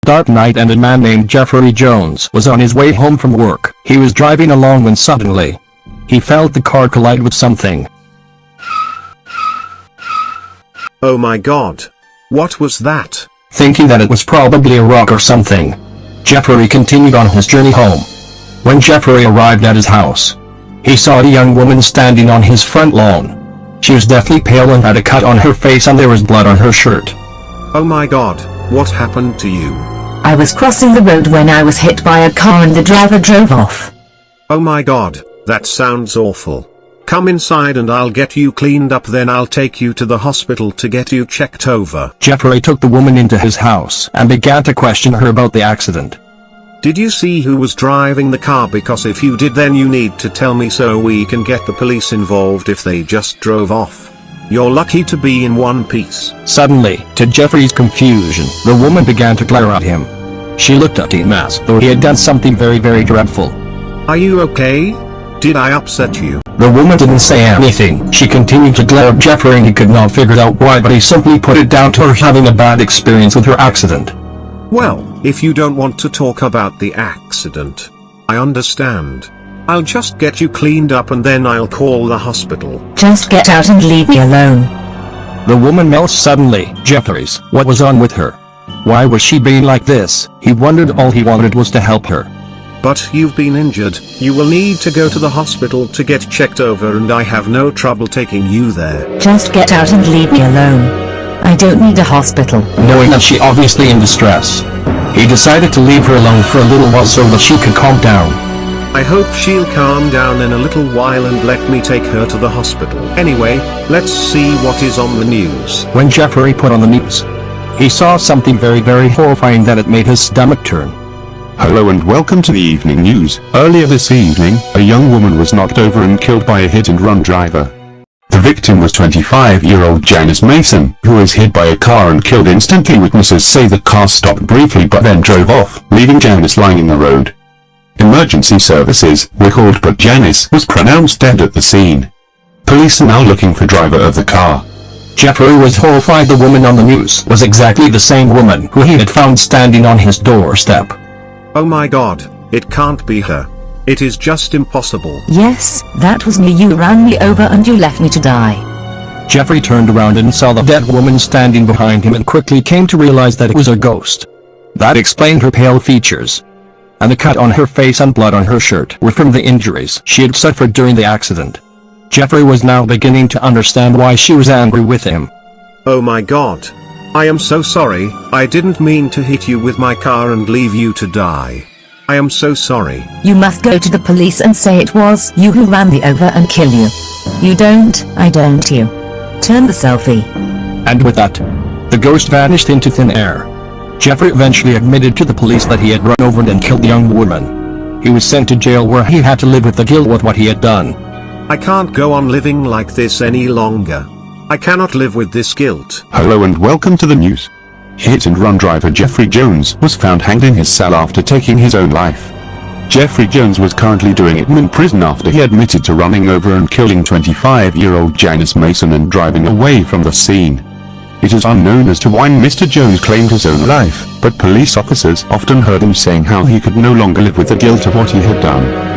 dark night and a man named Jeffrey Jones was on his way home from work. He was driving along when suddenly, he felt the car collide with something. Oh my god. What was that? Thinking that it was probably a rock or something, Jeffrey continued on his journey home. When Jeffrey arrived at his house, he saw a young woman standing on his front lawn. She was deathly pale and had a cut on her face and there was blood on her shirt. Oh my god, what happened to you? I was crossing the road when I was hit by a car and the driver drove off. Oh my god, that sounds awful. Come inside and I'll get you cleaned up, then I'll take you to the hospital to get you checked over. Jeffrey took the woman into his house and began to question her about the accident. Did you see who was driving the car? Because if you did, then you need to tell me so we can get the police involved if they just drove off. You're lucky to be in one piece. Suddenly, to Jeffrey's confusion, the woman began to glare at him. She looked at him as though he had done something very dreadful. Are you okay? Did I upset you? The woman didn't say anything. She continued to glare at Jeffrey and he could not figure out why, but he simply put it down to her having a bad experience with her accident. Well, if you don't want to talk about the accident, I understand. I'll just get you cleaned up and then I'll call the hospital. Just get out and leave me alone. The woman melted suddenly. Jeffrey's, what was on with her? Why was she being like this? He wondered. All he wanted was to help her. But you've been injured. You will need to go to the hospital to get checked over and I have no trouble taking you there. Just get out and leave me alone. I don't need a hospital. Knowing that she obviously in distress, he decided to leave her alone for a little while so that she could calm down. I hope she'll calm down in a little while and let me take her to the hospital. Anyway, let's see what is on the news. When Jeffrey put on the news, he saw something very horrifying that it made his stomach turn. Hello and welcome to the evening news. Earlier this evening, a young woman was knocked over and killed by a hit-and-run driver. The victim was 25-year-old Janice Mason, who was hit by a car and killed instantly. Witnesses say the car stopped briefly but then drove off, leaving Janice lying in the road. Emergency services were called but Janice was pronounced dead at the scene. Police are now looking for driver of the car. Jeffrey was horrified. The woman on the news was exactly the same woman who he had found standing on his doorstep. Oh my god, it can't be her. It is just impossible. Yes, that was me. You ran me over and you left me to die. Jeffrey turned around and saw the dead woman standing behind him and quickly came to realize that it was a ghost. That explained her pale features. And the cut on her face and blood on her shirt were from the injuries she had suffered during the accident. Jeffrey was now beginning to understand why she was angry with him. Oh my god. I am so sorry. I didn't mean to hit you with my car and leave you to die. I am so sorry. You must go to the police and say it was you who ran me over and kill you. You don't, I don't you. Turn the selfie. And with that, the ghost vanished into thin air. Jeffrey eventually admitted to the police that he had run over and killed the young woman. He was sent to jail where he had to live with the guilt of what he had done. I can't go on living like this any longer. I cannot live with this guilt. Hello and welcome to the news. Hit-and-run driver Jeffrey Jones was found hanged in his cell after taking his own life. Jeffrey Jones was currently doing it in prison after he admitted to running over and killing 25-year-old Janice Mason and driving away from the scene. It is unknown as to why Mr. Jones claimed his own life, but police officers often heard him saying how he could no longer live with the guilt of what he had done.